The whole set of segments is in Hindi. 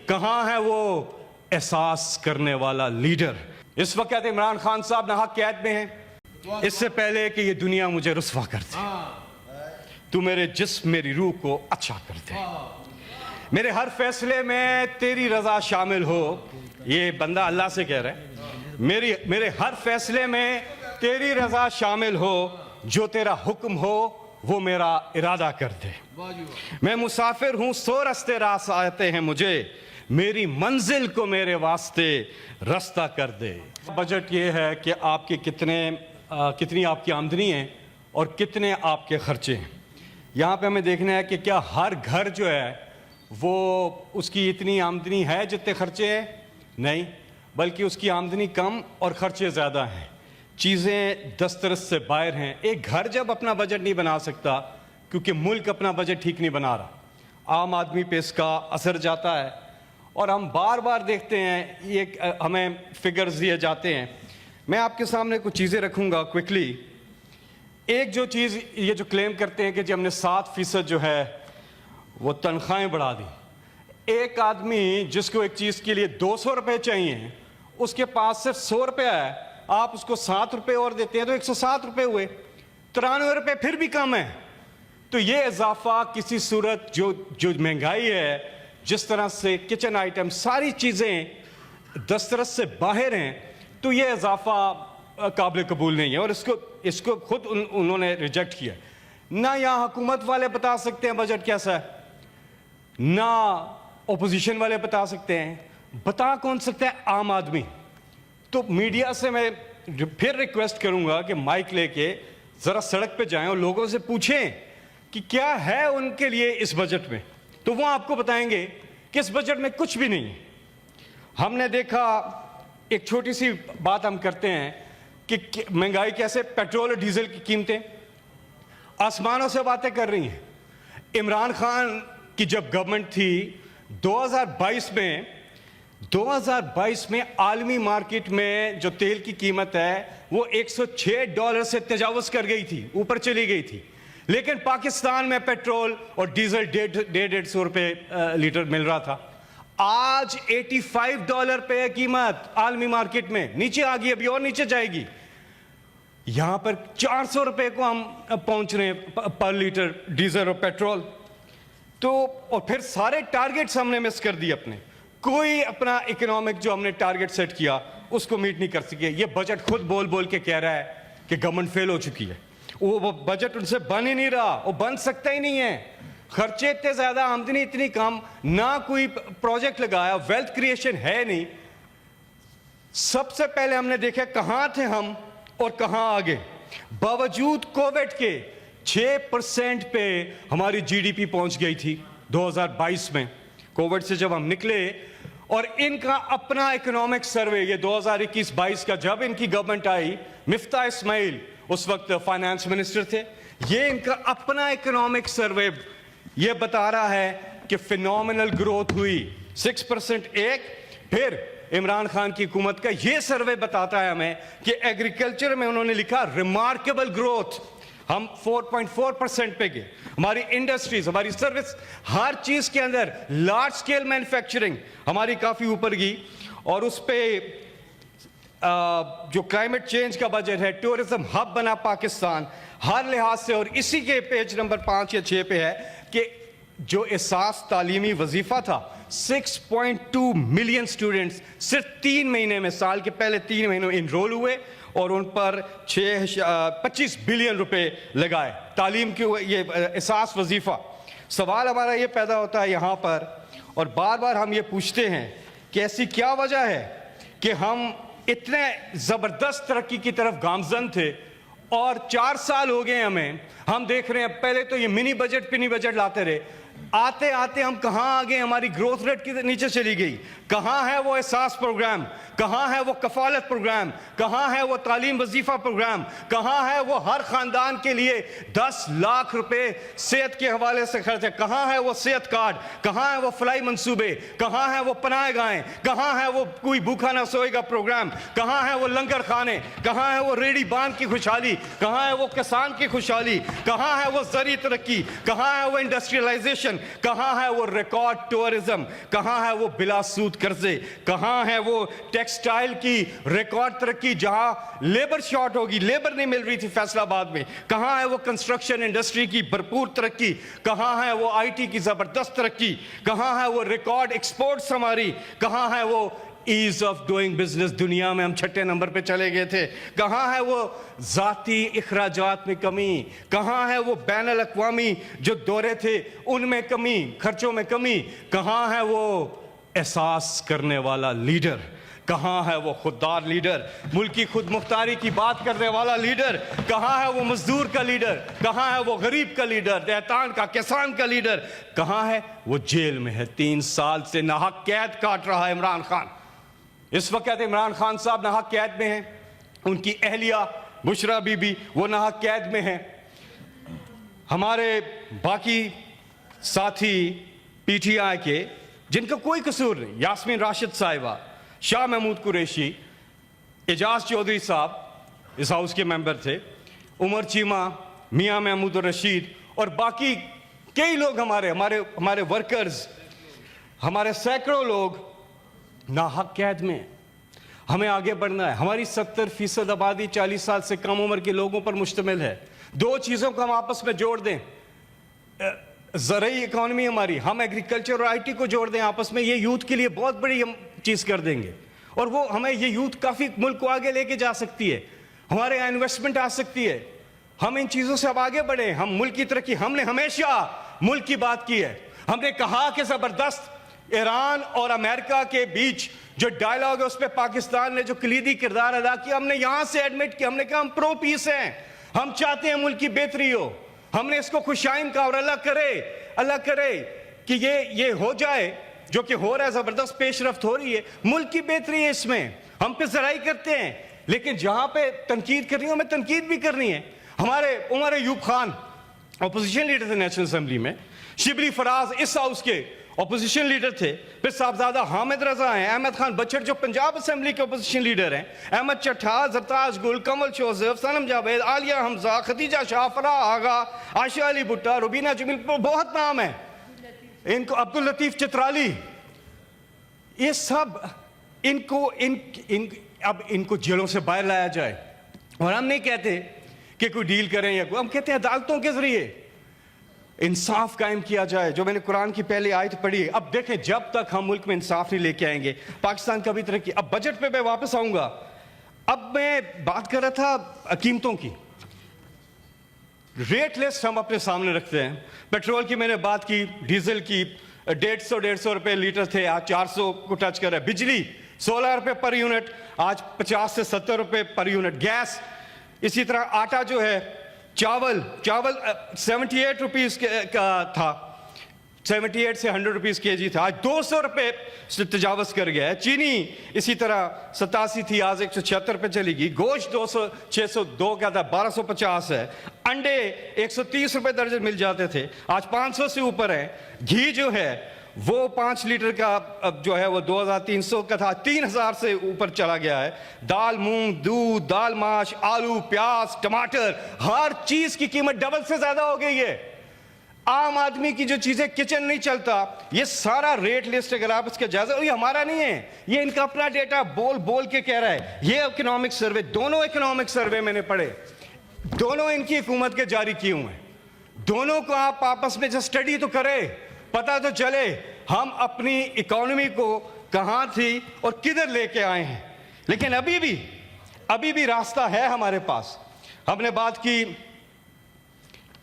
कहां है वो एहसास करने वाला लीडर? इस वक्त इमरान खान साहब नाहक कैद में हैं। इससे पहले कि ये दुनिया मुझे रुस्वा कर दे, तू मेरे जिस्म मेरी रूह को अच्छा कर दे, मेरे हर फैसले में तेरी रजा शामिल हो। ये बंदा अल्लाह से कह रहा है, मेरे हर फैसले में तेरी रजा शामिल हो, जो तेरा हुक्म हो वो मेरा इरादा कर दे। मैं मुसाफिर हूं, सो रास्ते रास आते हैं मुझे, मेरी मंजिल को मेरे वास्ते रास्ता कर दे। बजट ये है कि आपके कितनी आपकी आमदनी है और कितने आपके खर्चे हैं। यहाँ पे हमें देखना है कि क्या हर घर जो है वो उसकी इतनी आमदनी है जितने खर्चे हैं? नहीं, बल्कि उसकी आमदनी कम और खर्चे ज़्यादा हैं। चीज़ें दस्तरस से बाहर हैं। एक घर जब अपना बजट नहीं बना सकता क्योंकि मुल्क अपना बजट ठीक नहीं बना रहा, आम आदमी पे इसका असर जाता है। और हम बार बार देखते हैं, ये हमें फिगर्स दिए जाते हैं। मैं आपके सामने कुछ चीज़ें रखूँगा क्विकली। एक जो चीज़ ये जो क्लेम करते हैं कि जी हमने 7% जो है वो तनख्वाहें बढ़ा दी। एक आदमी जिसको एक चीज़ के लिए 200 रुपये चाहिए, उसके पास सिर्फ 100 रुपया है, आप उसको 7 रुपये और देते हैं तो 107 रुपये हुए, 93 रुपये फिर भी कम है। तो ये इजाफा किसी सूरत जो महंगाई है, जिस तरह से किचन आइटम सारी चीज़ें दस्तरस से बाहर हैं, तो ये इजाफा काबिल कबूल नहीं है और इसको खुद उन्होंने रिजेक्ट किया। ना यहाँ हुकूमत वाले बता सकते हैं बजट कैसा है, ना ओपोजिशन वाले बता सकते हैं, बता कौन सकता है? आम आदमी। तो मीडिया से मैं फिर रिक्वेस्ट करूंगा कि माइक लेके ज़रा सड़क पे जाएं और लोगों से पूछें कि क्या है उनके लिए इस बजट में, तो वो आपको बताएंगे कि इस बजट में कुछ भी नहीं है। हमने देखा, एक छोटी सी बात हम करते हैं कि महंगाई कैसे, पेट्रोल और डीजल की कीमतें आसमानों से बातें कर रही हैं। इमरान खान की जब गवर्नमेंट थी 2022 में आलमी मार्केट में जो तेल की कीमत है वो $106 से तजावुज़ कर गई थी, ऊपर चली गई थी। लेकिन पाकिस्तान में पेट्रोल और डीजल 150 रुपये लीटर मिल रहा था। आज $85 पे है कीमत आलमी मार्केट में, नीचे आ गई, अभी और नीचे जाएगी। यहां पर 400 रुपये को हम पहुंच रहे हैं पर लीटर डीजल और पेट्रोल। तो और फिर सारे टारगेट्स हमने मिस कर दिए अपने, कोई अपना इकोनॉमिक जो हमने टारगेट सेट किया उसको मीट नहीं कर सके। ये बजट खुद बोल बोल के कह रहा है कि गवर्नमेंट फेल हो चुकी है। वो बजट उनसे बन ही नहीं रहा, वो बन सकता ही नहीं है। खर्चे इतने ज्यादा, आमदनी इतनी कम, ना कोई प्रोजेक्ट लगाया, वेल्थ क्रिएशन है नहीं। सबसे पहले हमने देखा कहां थे हम और कहां आगे। बावजूद कोविड के 6% पे हमारी जीडीपी पहुंच गई थी 2022 में। कोविड से जब हम निकले, और इनका अपना इकोनॉमिक सर्वे ये 2021-22 का, जब इनकी गवर्नमेंट आई, मिफ्ता इस्माइल उस वक्त फाइनेंस मिनिस्टर थे, ये इनका अपना इकोनॉमिक सर्वे ये बता रहा है कि फिनोमिनल ग्रोथ हुई 6%। एक फिर इमरान खान की हुकूमत का ये सर्वे बताता है हमें कि एग्रीकल्चर में उन्होंने लिखा रिमार्केबल ग्रोथ, हम 4.4% पे गए। हमारी इंडस्ट्रीज, हमारी सर्विस, हर चीज के अंदर लार्ज स्केल मैन्युफैक्चरिंग हमारी काफी ऊपर गई। और उस पे जो क्लाइमेट चेंज का बजट है, टूरिज्म हब बना पाकिस्तान हर लिहाज से। और इसी के पेज नंबर 5 या 6 पे है कि जो एहसास तालीमी वजीफा था, 6.2 मिलियन स्टूडेंट्स सिर्फ 3 महीने में, साल के पहले 3 महीनों में इनरोल हुए और उन पर 25 बिलियन रुपए लगाए तालीम के। ये एहसास वजीफा। सवाल हमारा ये पैदा होता है यहाँ पर, और बार बार हम ये पूछते हैं कि ऐसी क्या वजह है कि हम इतने ज़बरदस्त तरक्की की तरफ गामजन थे और 4 साल हो गए हमें, हम देख रहे हैं। पहले तो ये मिनी बजट पिनी बजट लाते रहे, आते आते हम कहां आ गए, हमारी ग्रोथ रेट की नीचे चली गई। कहां है वो एहसास प्रोग्राम, कहां है वो कफालत प्रोग्राम, कहां है वो तालीम वजीफा प्रोग्राम, कहां है वो हर खानदान के लिए 10 लाख रुपए सेहत के हवाले से खर्च है, कहां है वो सेहत कार्ड, कहां है वो फलाई मंसूबे, कहां है वो पनाह गाहें, कहां है वो कोई भूखा ना सोएगा प्रोग्राम, कहां है वो लंगर खाने, कहां है वो रेडी बांध की खुशहाली, कहां है वो किसान की खुशहाली, कहां है वो जरी तरक्की, कहां है वो इंडस्ट्रियलाइजेशन, कहाँ है वो रिकॉर्ड टूरिज्म, कहाँ है वो बिला सूद कर्जे, कहाँ है वो टेक्सटाइल की रिकॉर्ड तरक्की जहाँ लेबर शॉर्ट होगी, लेबर नहीं मिल रही थी फैसलाबाद में, कहाँ है वो कंस्ट्रक्शन इंडस्ट्री की भरपूर तरक्की, कहाँ है वो आईटी की जबरदस्त तरक्की, कहाँ है वो रिकॉर्ड एक्सपोर्ट्स हमारी, कहाँ है वो ईज ऑफ डूइंग बिजनेस, दुनिया में हम 6 नंबर पे चले गए थे, कहाँ है वो जाती इखराजात में कमी, कहाँ है वो बैनुल अक़वामी जो दौरे थे उनमें कमी, खर्चों में कमी, कहाँ है वो एहसास करने वाला लीडर, कहाँ है वो खुददार लीडर, मुल्क की खुद मुख्तारी की बात करने वाला लीडर, कहाँ है वो मजदूर का लीडर, कहाँ है वो गरीब का लीडर, देहतान का, किसान का लीडर, कहाँ है वो जेल में है, 3 साल से नाहक कैद काट रहा है इमरान खान। इस वक्त इमरान खान साहब नाहक कैद में हैं, उनकी अहलिया बुशरा बीबी वो नाहक कैद में हैं, हमारे बाकी साथी पीटीआई के जिनका कोई कसूर नहीं, यास्मीन राशिद साहिबा, शाह महमूद कुरैशी, एजाज चौधरी साहब इस हाउस के मेंबर थे, उमर चीमा, मियां महमूद रशीद और बाकी कई लोग हमारे वर्कर्स, हमारे सैकड़ों लोग नाहक कैद में। हमें आगे बढ़ना है। हमारी 70% आबादी 40 साल से कम उम्र के लोगों पर मुश्तमिल है। 2 चीज़ों को हम आपस में जोड़ दें, ज़रूरी इकॉनमी हमारी, हम एग्रीकल्चर और आईटी को जोड़ दें आपस में, ये यूथ के लिए बहुत बड़ी हम चीज़ कर देंगे और वो हमें, ये यूथ काफ़ी मुल्क को आगे लेके जा सकती है, हमारे यहाँ इन्वेस्टमेंट आ सकती है। हम इन चीज़ों से अब आगे बढ़े, हम मुल्क की तरक्की, हमने हमेशा मुल्क की बात की है। हमने कहा कि ज़बरदस्त ईरान और अमेरिका के बीच जो डायलॉग है उस पर पाकिस्तान ने जो कलीदी किरदार अदा किया, हमने यहां से एडमिट किया, हमने कहा हम प्रो पीस हैं, हम चाहते हैं मुल्क की बेहतरी हो, हमने इसको खुशाइन का और अल्लाह करे कि ये हो जाए जो कि हो रहा है, जबरदस्त पेशरफ्त हो रही है, मुल्क की बेहतरी है, इसमें हम पे जराई करते हैं, लेकिन जहां पे तनकीद करनी हो हमें तनकीद भी करनी है। हमारे उमर अयूब खान अपोजिशन लीडर थे नेशनल असेंबली में, शिबली फराज इस हाउस के अपोजिशन लीडर थे, फिर साहबजादा हामिद रजा हैं, अहमद खान बच्चर जो पंजाब असेंबली के अपोजिशन लीडर हैं, अहमद चट्ठा, जरताज गुल, कमल जोसेफ, सनम जावेद, आलिया हमजा, खदीजा शाह, फराह आगा, आशा अली भुट्टा, रुबीना जमील, बहुत नाम है इनको, अब्दुल लतीफ चित्राली, ये सब अब इनको जेलों से बाहर लाया जाए। और हम नहीं कहते कि कोई डील करें या कोई, हम कहते हैं अदालतों के जरिए इंसाफ कायम किया जाए, जो मैंने कुरान की पहली आयत पढ़ी है। अब देखें, जब तक हम मुल्क में इंसाफ नहीं लेके आएंगे पाकिस्तान कभी तरक्की। अब बजट पे मैं वापस आऊंगा। अब मैं बात कर रहा था कीमतों की, रेट लिस्ट हम अपने सामने रखते हैं। पेट्रोल की मैंने बात की, डीजल की 150 रुपए लीटर थे, आज 400 को टच कर रहा है। बिजली 16 रुपए पर यूनिट, आज 50 से 70 रुपए पर यूनिट। गैस इसी तरह, आटा जो है, चावल 78 रुपीज़ का था, 78 से 100 रुपीज़ kg था, आज 200 रुपये से तजावज़ कर गया है। चीनी इसी तरह 87 थी, आज 176 रुपये चलेगी। गोश्त 602 का था, 1250 है। अंडे 130 रुपये दर्जन मिल जाते थे, आज 500 से ऊपर है। घी जो है वो 5 लीटर का अब जो है वो 2300 का था, 3000 से ऊपर चला गया है। दाल, मूंग, दूध, दाल माश, आलू, प्याज, टमाटर, हर चीज की कीमत डबल से ज्यादा हो गई है। आम आदमी की जो चीजें, किचन नहीं चलता, ये सारा रेट लिस्ट अगर आप इसका जायजा, ये हमारा नहीं है, ये इनका अपना डेटा बोल के कह रहा है। ये इकोनॉमिक सर्वे, दोनों इकोनॉमिक सर्वे मैंने पढ़े, दोनों इनकी हुकूमत के जारी किए हुए हैं। दोनों को आप आपस में जो स्टडी तो करें, पता तो चले हम अपनी इकोनॉमी को कहां थी और किधर लेके आए हैं। लेकिन अभी भी रास्ता है हमारे पास। हमने बात की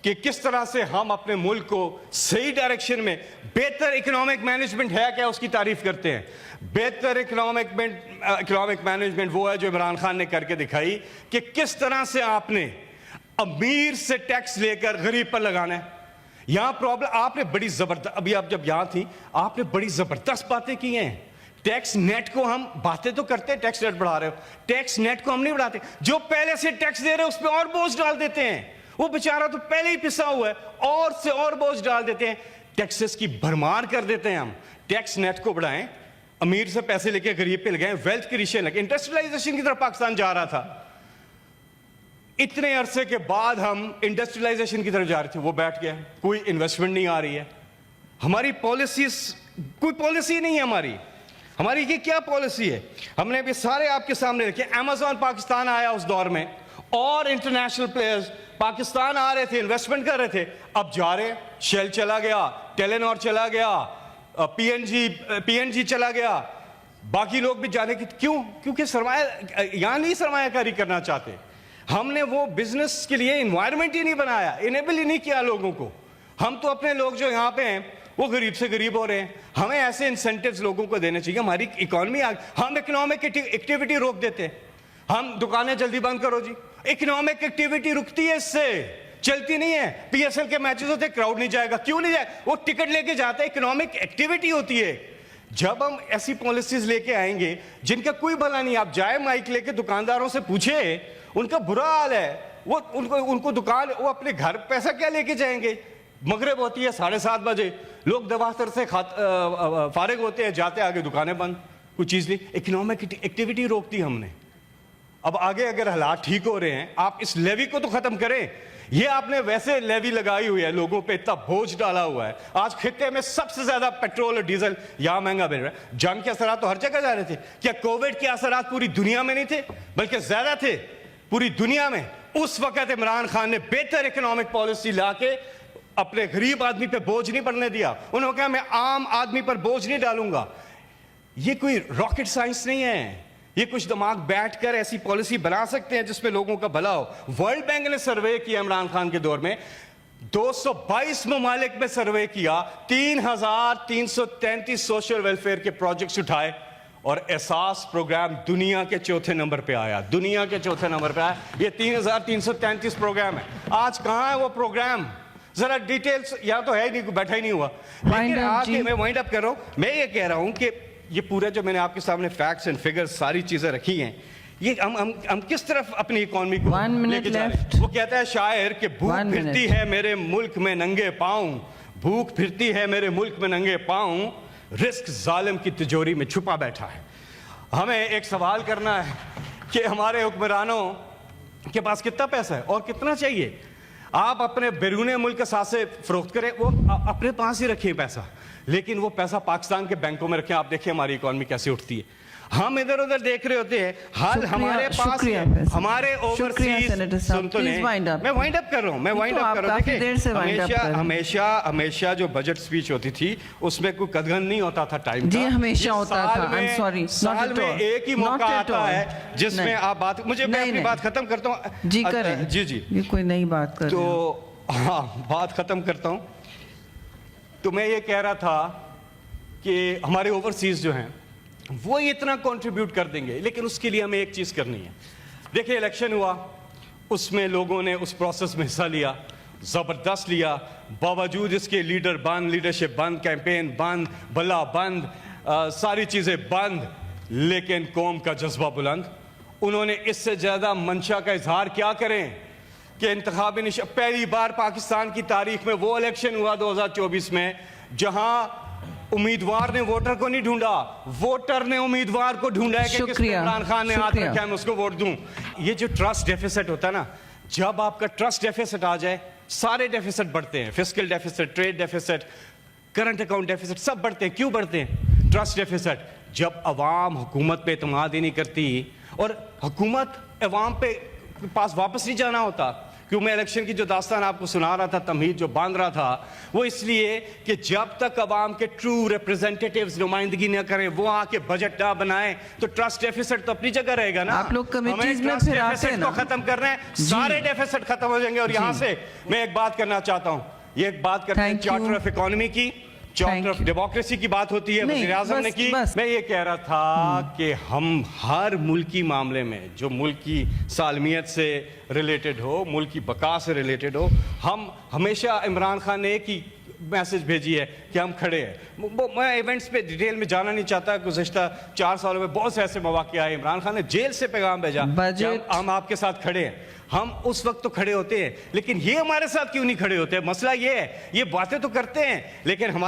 कि किस तरह से हम अपने मुल्क को सही डायरेक्शन में, बेहतर इकोनॉमिक मैनेजमेंट है क्या, उसकी तारीफ करते हैं। बेहतर इकोनॉमिक मैनेजमेंट वो है जो इमरान खान ने करके दिखाई कि किस तरह से आपने अमीर से टैक्स लेकर गरीब पर लगाना है। यहां प्रॉब्लम, आपने बड़ी जबरदस्त, अभी आप जब यहां थी आपने बड़ी जबरदस्त बातें की हैं। टैक्स नेट को हम बातें तो करते हैं, टैक्स नेट बढ़ा रहे हो, टैक्स नेट को हम नहीं बढ़ाते। जो पहले से टैक्स दे रहे हैं उस पर और बोझ डाल देते हैं। वो बेचारा तो पहले ही पिसा हुआ है, और से और बोझ डाल देते हैं, टैक्सेस की भरमार कर देते हैं। हम टैक्स नेट को बढ़ाएं, अमीर से पैसे लेके गरीब पे लगाएं, वेल्थ क्रिएशन लगे। इंडस्ट्रियलाइजेशन की तरफ पाकिस्तान जा रहा था, इतने अरसे के बाद हम इंडस्ट्रियलाइजेशन की तरफ जा रहे थे, वो बैठ गया, कोई इन्वेस्टमेंट नहीं आ रही है। हमारी पॉलिसीज, कोई पॉलिसी नहीं है हमारी। हमारी ये क्या पॉलिसी है? हमने भी सारे आपके सामने रखे। अमेज़न पाकिस्तान आया उस दौर में, और इंटरनेशनल प्लेयर्स पाकिस्तान आ रहे थे, इन्वेस्टमेंट कर रहे थे। अब जा रहे, शेल चला गया, टेलेनॉर चला गया, पीएनजी चला गया, बाकी लोग भी जाने की क्यों? क्योंकि सरमाया यहां नहीं सरमायाकारी करना चाहते। हमने वो बिजनेस के लिए इन्वायरमेंट ही नहीं बनाया, इनेबल ही नहीं किया लोगों को। हम तो अपने लोग जो यहां पे हैं वो गरीब से गरीब हो रहे हैं। हमें ऐसे इंसेंटिव्स लोगों को देने चाहिए। हमारी इकोनॉमी, हम इकोनॉमिक एक्टिविटी रोक देते हैं। हम दुकानें जल्दी बंद करो जी, इकोनॉमिक एक्टिविटी रुकती है, इससे चलती नहीं है। पीएसएल के मैचेस होते, क्राउड नहीं जाएगा, क्यों नहीं जाएगा? वो टिकट लेके जाते हैं, इकोनॉमिक एक्टिविटी होती है। जब हम ऐसी पॉलिसीज लेके आएंगे जिनका कोई भला नहीं, आप जाए माइक लेके दुकानदारों से पूछे, उनका बुरा हाल है। वो उनको दुकान, वो अपने घर पैसा क्या लेके जाएंगे? मगरिब होती है 7:30 बजे, लोग दवातर से फारिग होते हैं, जाते आगे दुकानें बंद, कुछ चीज नहीं। इकोनॉमिक एक्टिविटी रोकती हमने। अब आगे अगर हालात ठीक हो रहे हैं, आप इस लेवी को तो खत्म करें। ये आपने वैसे लेवी लगाई हुई है, लोगों पे इतना बोझ डाला हुआ है। आज खित्ते में सबसे ज्यादा पेट्रोल और डीजल यहां महंगा मिल रहा है। जंग के असरात तो हर जगह जा रहे थे। क्या कोविड के असरात पूरी दुनिया में नहीं थे, बल्कि ज्यादा थे पूरी दुनिया में? उस वक्त इमरान खान ने बेहतर इकोनॉमिक पॉलिसी लाके अपने गरीब आदमी पे बोझ नहीं पड़ने दिया। उन्होंने कहा मैं आम आदमी पर बोझ नहीं डालूंगा। ये कोई रॉकेट साइंस नहीं है। ये कुछ दिमाग बैठकर ऐसी पॉलिसी बना सकते हैं जिसमें लोगों का भला हो। वर्ल्ड बैंक ने सर्वे किया इमरान खान के दौर में, 222 ममालिक में सर्वे किया, 3,333 सोशल वेलफेयर के प्रोजेक्ट्स उठाए, और एहसास प्रोग्राम दुनिया के चौथे नंबर पे आया। दुनिया के चौथे नंबर पे आया। ये 3,333 प्रोग्राम है। आज कहां है वो प्रोग्राम? जरा डिटेल्स, या तो है ही नहीं, बैठा ही नहीं हुआ। लेकिन आगे मैं वाइंड अप कर रहा हूं। मैं ये कह रहा हूं कि ये पूरा जो मैंने आपके सामने फैक्ट्स एंड फिगर्स सारी चीजें रखी हैं, ये हम किस तरफ अपनी इकोनॉमी को लेके जा रहे हैं? वो कहता है शायर कि भूख फिरती है मेरे मुल्क में नंगे पांव, भूख फिरती है मेरे मुल्क में नंगे पांव, रिस्क जालिम की तिजोरी में छुपा बैठा है। हमें एक सवाल करना है कि हमारे हुक्मरानों के पास कितना पैसा है और कितना चाहिए। आप अपने बैरून मुल्क सासे फरोख्त करें, वो अपने पास ही रखें पैसा, लेकिन वो पैसा पाकिस्तान के बैंकों में रखें। आप देखिए हमारी इकोनॉमी कैसे उठती है। हम इधर उधर देख रहे होते हैं, हाल हमारे पास हमारे ओवरसीज। सुन तो नहीं, मैं वाइंड अप कर रहा हूं, मैं वाइंड अप कर रहा हूं। देखिए हमेशा जो बजट स्पीच होती थी उसमें कोई कदगन नहीं होता था टाइम का। हमेशा होता था। आई एम सॉरी, साल में एक ही मौका आता है जिसमें आप बात, मुझे मैं अपनी बात खत्म करता हूं। जी करें। जी ये कोई नई बात कर, तो हाँ बात खत्म करता हूं। तो मैं ये कह रहा था कि हमारे ओवरसीज जो हैं वो इतना कंट्रीब्यूट कर देंगे, लेकिन उसके लिए हमें एक चीज करनी है। देखिए इलेक्शन हुआ, उसमें लोगों ने उस प्रोसेस में हिस्सा लिया, जबरदस्त लिया। बावजूद इसके लीडर बंद, लीडरशिप बंद, कैंपेन बंद, बल्ला बंद, सारी चीजें बंद, लेकिन कौम का जज्बा बुलंद। उन्होंने इससे ज्यादा मंशा का इजहार क्या करें कि इंतखाबी पहली बार पाकिस्तान की तारीख में वो इलेक्शन हुआ 2024 में जहां उम्मीदवार ने वोटर को नहीं ढूंढा, वोटर ने उम्मीदवार को ढूंढा है कि किसने इमरान खान ने हाथ रखा है मैं उसको वोट दूं। ये जो ट्रस्ट डेफिसिट होता है ना, जब आपका ट्रस्ट डेफिसिट आ जाए, सारे डेफिसिट बढ़ते हैं। Fiscal deficit, trade deficit, current account deficit, सब बढ़ते हैं। क्यों बढ़ते हैं? Trust deficit. जब अवाम हुकूमत पे इत्मीनान ही नहीं करती, और हुकूमत अवाम पे पास वापस नहीं जाना होता। क्यों मैं इलेक्शन की जो दास्तान आपको सुना रहा था, तमहीद जो बांध रहा था, वो इसलिए कि जब तक अवाम के ट्रू रिप्रेजेंटेटिव्स नुमाइंदगी न करें, वो आके बजट ना बनाए, तो ट्रस्ट डेफिसिट तो अपनी जगह रहेगा ना। आप लोग कमेटीज में फिर आते हैं ना, को खत्म कर रहे हैं, सारे डेफिसिट खत्म हो जाएंगे। और यहां से मैं एक बात करना चाहता हूं, ये एक बात करते हैं चार्टर ऑफ इकोनॉमी की, चार्टर ऑफ डेमोक्रेसी की बात होती है, वज़ीर आज़म ने की। मैं ये कह रहा था कि हम हर मुल्की मामले में जो मुल्क की सालमियत से रिलेटेड हो, मुल्क की बका से रिलेटेड हो, हम हमेशा, इमरान खान ने एक ही मैसेज भेजी है कि हम खड़े हैं। मैं इवेंट्स पे डिटेल में जाना नहीं चाहता। गुज़श्ता 4 सालों में बहुत से ऐसे मौके आए, इमरान खान ने जेल से पैगाम भेजा, हम आपके साथ खड़े हैं। हम उस वक्त तो खड़े होते हैं, लेकिन ये हमारे साथ क्यों नहीं खड़े होते? मसला ये है, ये बातें तो करते हैं लेकिन हमारे